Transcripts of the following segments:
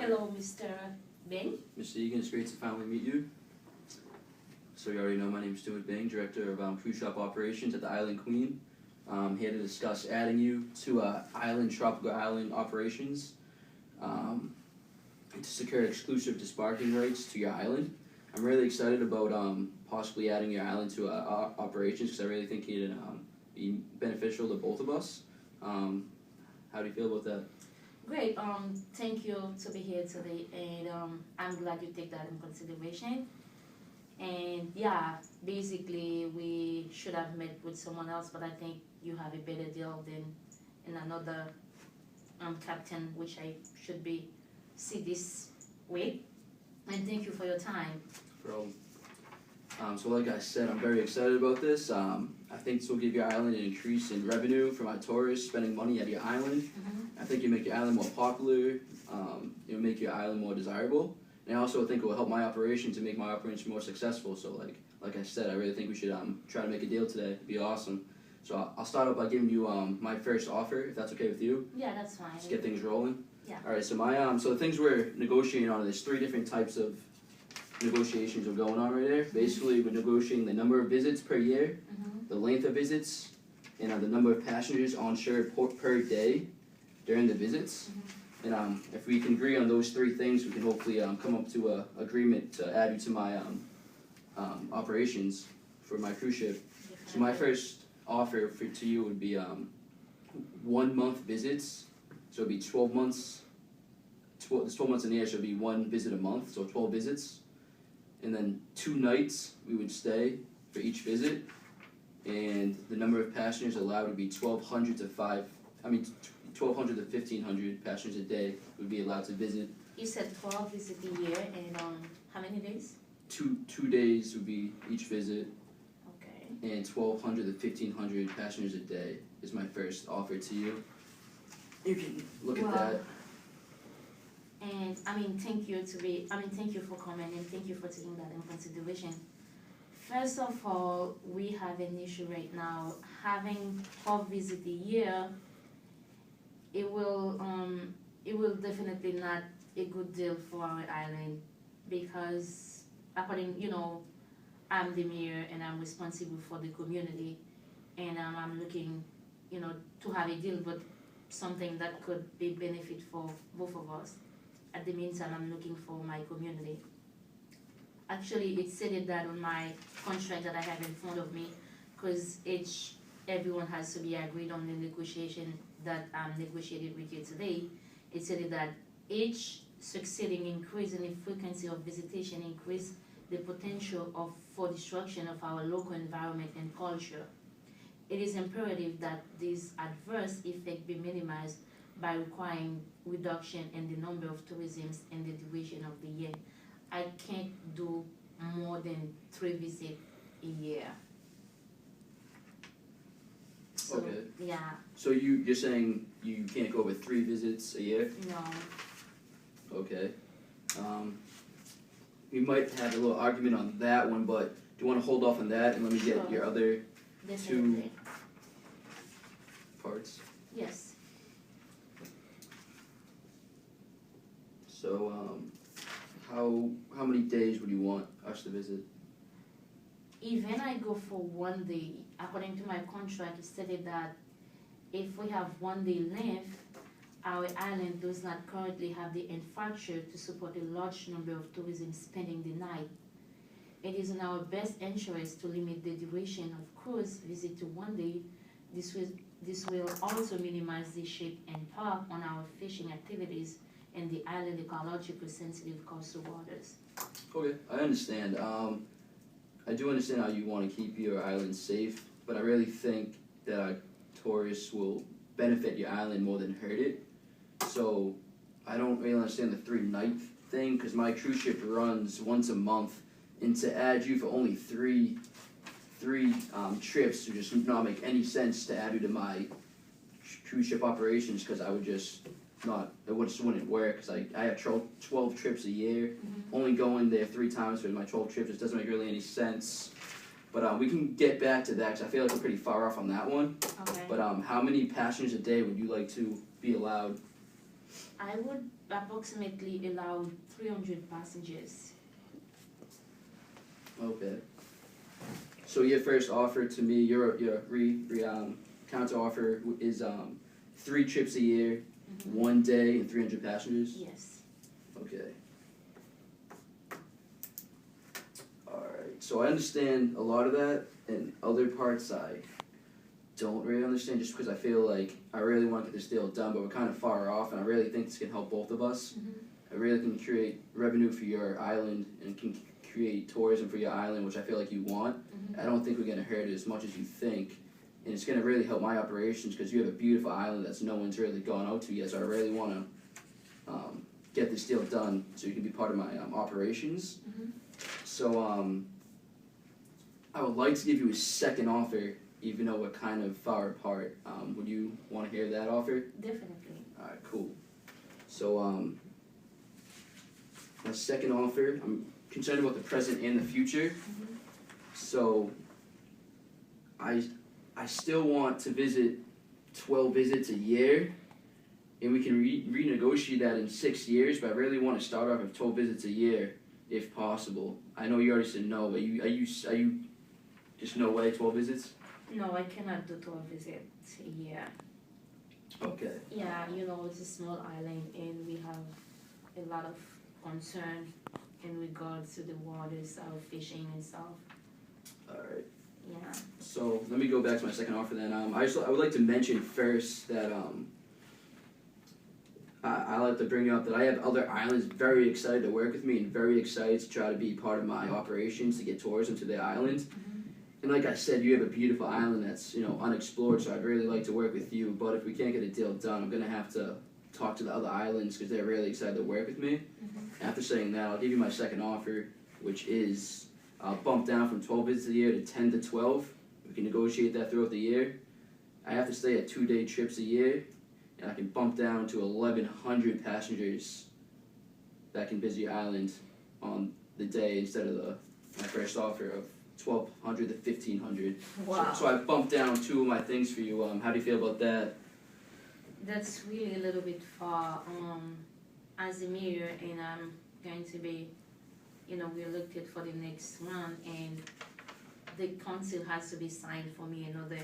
Hello, Mr. Bing. Mr. Egan, it's great to finally meet you. So you already know my name is Stuart Bing, Director of Cruise Shop Operations at the Island Queen. I'm here to discuss adding you to tropical island operations to secure exclusive disbarking rights to your island. I'm really excited about possibly adding your island to operations because I really think it'd be beneficial to both of us. How do you feel about that? Great. Thank you to be here today, and I'm glad you take that in consideration. And yeah, basically we should have met with someone else, but I think you have a better deal than in another captain, which I should be see this way. And thank you for your time. No problem. So like I said, I'm very excited about this. I think this will give your island an increase in revenue from our tourists spending money at your island. Mm-hmm. I think it'll make your island more popular. It'll make your island more desirable. And I also think it will help my operation to make my operation more successful. So like I said, I really think we should try to make a deal today. It'd be awesome. So I'll start out by giving you my first offer, if that's okay with you. Yeah, that's fine. Just get things rolling. Yeah. All right. So so the things we're negotiating on, there's 3 different types of negotiations are going on right there. Basically, we're negotiating the number of visits per year, the length of visits, and the number of passengers on shore per day during the visits. And if we can agree on those 3 things, we can hopefully come up to an agreement to add you to my operations for my cruise ship. So my first offer to you would be 1 month visits. So it'd be 12 months. There's 12 months in the year, so it'd be 1 visit a month, so 12 visits. And then 2 nights we would stay for each visit. And the number of passengers allowed would be 1,200 to 1,500 passengers a day would be allowed to visit. You said 12 visits a year, and how many days? 2 days would be each visit. Okay. And 1,200 to 1,500 passengers a day is my first offer to you. You can look at that. And thank you for coming, and thank you for taking that in consideration. First of all, we have an issue right now. Having 12 visits a year, it will definitely not a good deal for our island, because I'm the mayor and I'm responsible for the community, and I'm looking, to have a deal, but something that could be benefit for both of us. At the meantime, I'm looking for my community. Actually, it's stated that on my contract that I have in front of me, because everyone has to be agreed on the negotiation that I'm negotiated with you today. It said that each succeeding increase in the frequency of visitation increase the potential for destruction of our local environment and culture. It is imperative that these adverse effects be minimized by requiring reduction in the number of tourisms and the duration of the year. I can't do more than 3 visits a year. So, okay. Yeah. So you're saying you can't go over 3 visits a year? No. Okay. We might have a little argument on that one, but do you want to hold off on that and let me get your other Definitely. 2 parts? Yes. So how many days would you want us to visit? Even I go for 1 day, according to my contract, it stated that if we have 1 day length, our island does not currently have the infrastructure to support a large number of tourists spending the night. It is in our best interest to limit the duration of cruise visit to 1 day. This will also minimize the shape and impact on our fishing activities in the island ecologically sensitive coastal waters. Okay, I understand. I do understand how you want to keep your island safe, but I really think that our tourists will benefit your island more than hurt it. So I don't really understand the 3-night thing, because my cruise ship runs once a month, and to add you for only 3 trips would just not make any sense to add you to my cruise ship operations, because I would just wouldn't work, because I have 12 trips a year. Only going there 3 times for my 12 trips, it doesn't make really any sense. But we can get back to that, because I feel like we're pretty far off on that one. Okay. But how many passengers a day would you like to be allowed? I would approximately allow 300 passengers. Okay. So your first offer to me, your counter offer is 3 trips a year, 1 day, and 300 passengers. Yes. Okay. All right. So I understand a lot of that, and other parts I don't really understand, just because I feel like I really want to get this deal done, but we're kind of far off, and I really think this can help both of us. I really can create revenue for your island and can create tourism for your island, which I feel like you want. I don't think we're going to hurt it as much as you think, and it's going to really help my operations because you have a beautiful island that's no one's really gone out to yet, so I really want to get this deal done so you can be part of my operations. So I would like to give you a second offer, even though we're kind of far apart. Would you want to hear that offer? Definitely. All right, cool. So my second offer, I'm concerned about the present and the future. So I still want to visit 12 visits a year, and we can renegotiate that in 6 years, but I really want to start off with 12 visits a year if possible. I know you already said no, but are you just no way 12 visits? No, I cannot do 12 visits a year. Okay. Yeah, it's a small island and we have a lot of concern in regards to the waters, our fishing and stuff. Alright. Yeah. So let me go back to my second offer then. I would like to mention first that I like to bring up that I have other islands very excited to work with me and very excited to try to be part of my operations to get tourism to their island. And like I said, you have a beautiful island that's unexplored, so I'd really like to work with you. But if we can't get a deal done, I'm gonna have to talk to the other islands because they're really excited to work with me. After saying that, I'll give you my second offer, which is bump down from 12 visits a year to 10 to 12. We can negotiate that throughout the year. I have to stay at 2-day trips a year, and I can bump down to 1,100 passengers that can visit your island on the day instead of my first offer of 1,200 to 1,500. Wow. So I bumped down 2 of my things for you. How do you feel about that? That's really a little bit far. As a mayor, and I'm going to be, re-elected for the next one, and the council has to be signed for me in order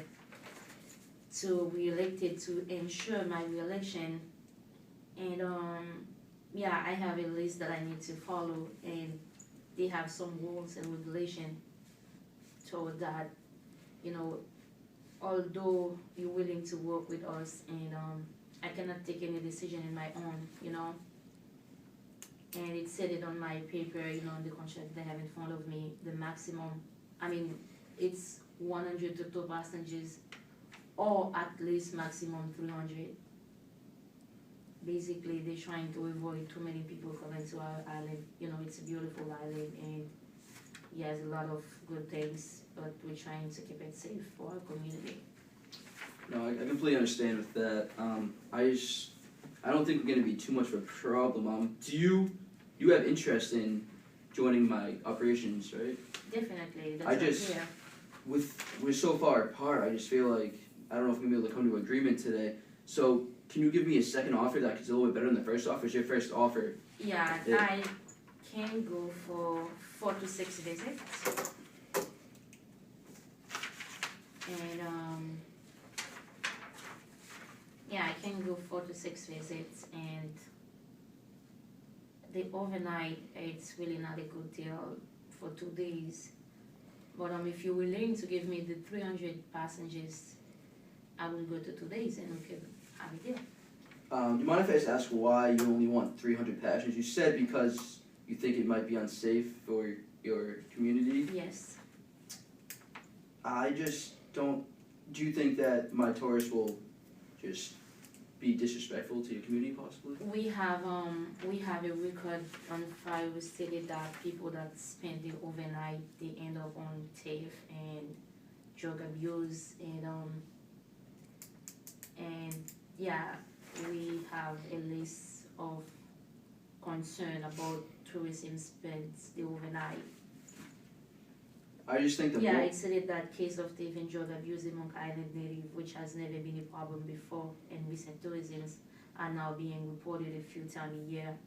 to re-elected to ensure my re-election. And yeah, I have a list that I need to follow, and they have some rules and regulation toward that. Although you're willing to work with us, and I cannot take any decision in my own, and it said it on my paper, the contract they have in front of me, the maximum, it's 100 to 2 passengers, or at least maximum 300. Basically, they're trying to avoid too many people coming to our island. It's a beautiful island, and it has a lot of good things, but we're trying to keep it safe for our community. No, I completely understand with that. I don't think we're going to be too much of a problem. Do you have interest in joining my operations, right? Definitely. That's we're so far apart. I just feel like I don't know if we're gonna be able to come to an agreement today. So can you give me a second offer that's a little bit better than the first offer? Is your first offer? Yeah, I can go for 4 to 6 visits, and yeah, I can go 4 to 6 visits, and the overnight, it's really not a good deal for 2 days. But if you're willing to give me the 300 passengers, I will go to 2 days and we could have a deal. Do you mind if I just ask why you only want 300 passengers? You said because you think it might be unsafe for your community? Yes. I just don't... Do you think that my tourists will just be disrespectful to your community, possibly? We have a record on file stated that people that spend the overnight, they end up on theft and drug abuse, and yeah, we have a list of concern about tourism spends the overnight. I just think Yeah, it said that case of theft and drug abuse among island native, which has never been a problem before in recent tourism. are now being reported a few times a year.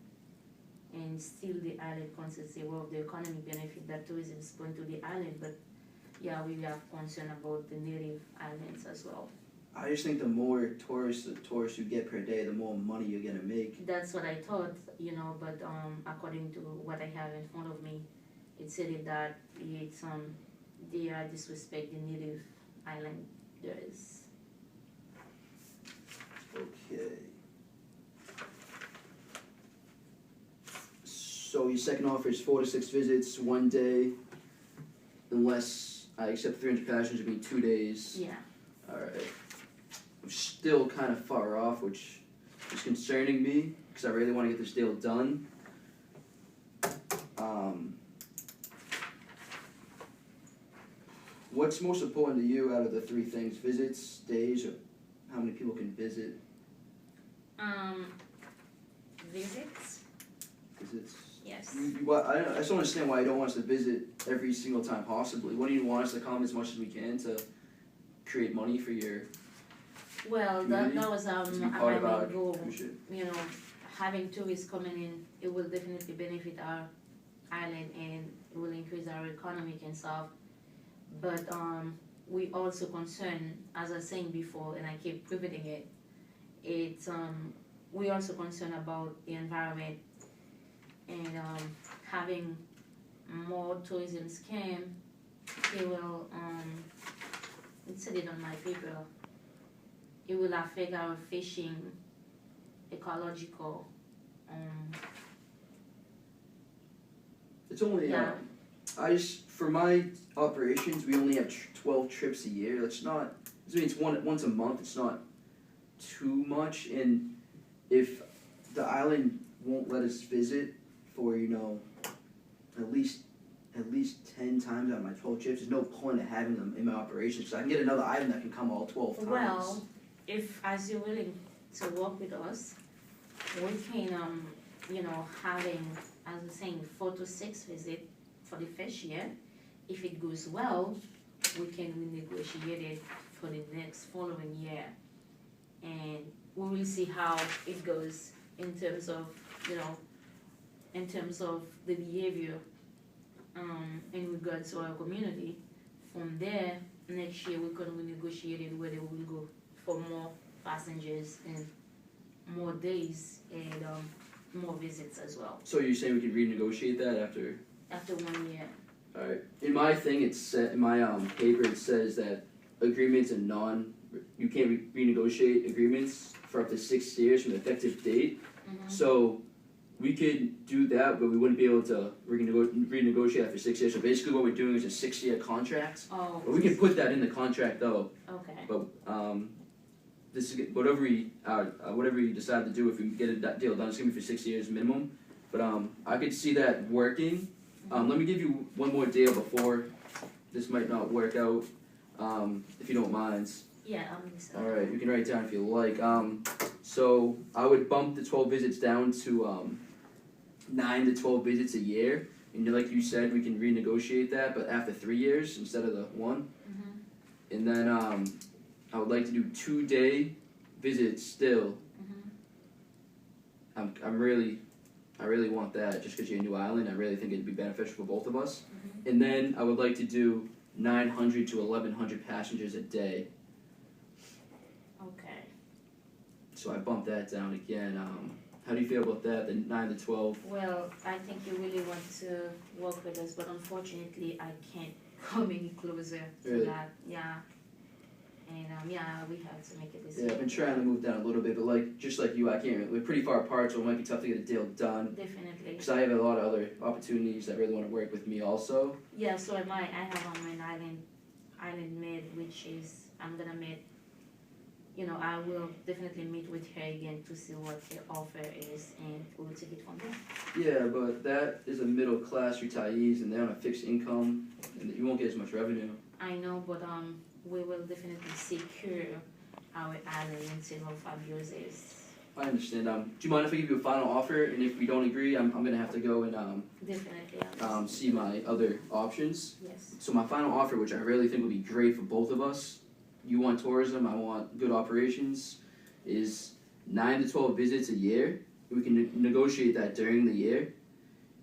And still the island consists of the economic benefit that tourism is going to the island, but yeah, we have concern about the native islands as well. I just think the more tourists you get per day, the more money you're gonna make. That's what I thought, but according to what I have in front of me, it said that it's they are disrespect the native islanders. Okay. So your second offer is 4 to 6 visits, 1 day, unless I accept 300 passengers, it'd be 2 days. Yeah. Alright. I'm still kind of far off, which is concerning me, because I really want to get this deal done. What's most important to you out of the 3 things? Visits, days, or how many people can visit? Visits? Visits. Yes. I just don't understand why you don't want us to visit every single time possibly. Why do you want us to come as much as we can to create money for your Well, community? that was To be my part of main our goal. mission? Having tourists coming in, it will definitely benefit our island and it will increase our economic and stuff. But we also concerned, as I was saying before, and I keep repeating it, we also concerned about the environment and having more tourism scam. It will, it said it on my paper, it will affect our fishing, ecological. It's only Yeah. for my operations we only have 12 trips a year. That's not. I mean, it's once a month. It's not too much. And if the island won't let us visit for at least 10 times out of my 12 trips, there's no point in having them in my operations. So I can get another island that can come all 12 times. Well, if as you're willing to work with us, we can having, as I'm saying, 4 to 6 visit for the first year. If it goes well, we can renegotiate it for the next following year, and we will see how it goes in terms of the behavior in regards to our community. From there, next year we can renegotiate it whether we will go for more passengers and more days and more visits as well. So you're saying we can renegotiate that after? After 1 year. All right. In my thing, in my paper, it says that agreements and you can't renegotiate agreements for up to 6 years from the effective date. Mm-hmm. So we could do that, but we wouldn't be able to renegotiate after 6 years. So basically, what we're doing is a 6-year contract. Oh. But we can put that in the contract, though. Okay. But this is whatever we decide to do. If we get that deal done, it's gonna be for 6 years minimum. But I could see that working. Let me give you one more deal before this might not work out, if you don't mind. Yeah, I'm listening. All right, you can write it down if you like. So I would bump the 12 visits down to 9 to 12 visits a year. And like you said, we can renegotiate that, but after 3 years instead of the 1. Mm-hmm. And then I would like to do 2-day visits still. Mm-hmm. I really want that just because you're a new island. I really think it'd be beneficial for both of us. Mm-hmm. And then I would like to do 900 to 1,100 passengers a day. Okay. So I bumped that down again. How do you feel about that, the 9 to 12? Well, I think you really want to work with us, but unfortunately I can't come any closer to Really? that. Yeah. And we have to make a Yeah, decision. I've been trying to move down a little bit, but just like you, I can't. We're pretty far apart, so it might be tough to get a deal done. Definitely. Because I have a lot of other opportunities that really want to work with me also. Yeah, so am I. I have on my island mate, which is I'm gonna meet. I will definitely meet with her again to see what her offer is, and we'll take it from there. Yeah, but that is a middle class retirees, and they're on a fixed income, and you won't get as much revenue. I know, but we will definitely secure our island instead of abuses. I understand. Do you mind if I give you a final offer? And if we don't agree, I'm gonna have to go and Definitely. see my other options. Yes. So my final offer, which I really think would be great for both of us, you want tourism, I want good operations, is 9 to 12 visits a year. We can negotiate that during the year.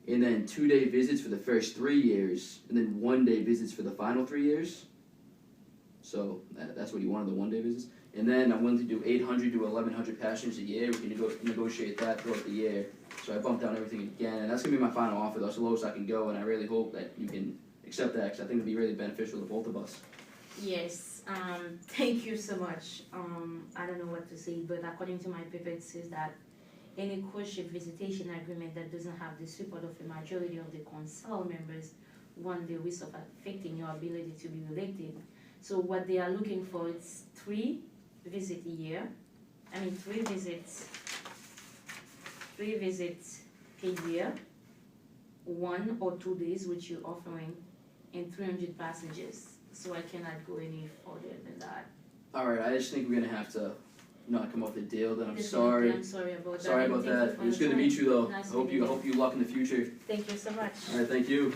And then 2-day visits for the first 3 years, and then 1-day visits for the final 3 years. So that's what he wanted, the 1-day visits. And then I'm willing to do 800 to 1,100 passengers a year. We can negotiate that throughout the year. So I bumped down everything again, and that's going to be my final offer. That's the lowest I can go, and I really hope that you can accept that, because I think it'll be really beneficial to both of us. Yes, thank you so much. I don't know what to say, but according to my paper, it says that any cruise ship visitation agreement that doesn't have the support of a majority of the council members run the risk of affecting your ability to be elected. So what they are looking for is 3 visits a year. 3 visits a year, 1 or 2 days, which you're offering, and 300 passengers. So I cannot go any further than that. All right, I just think we're gonna have to not come up with a deal. Then I'm Definitely, sorry. I'm sorry about that. Sorry about that. It was good to meet you, though. Nice I hope you luck in the future. Thank you so much. All right, thank you.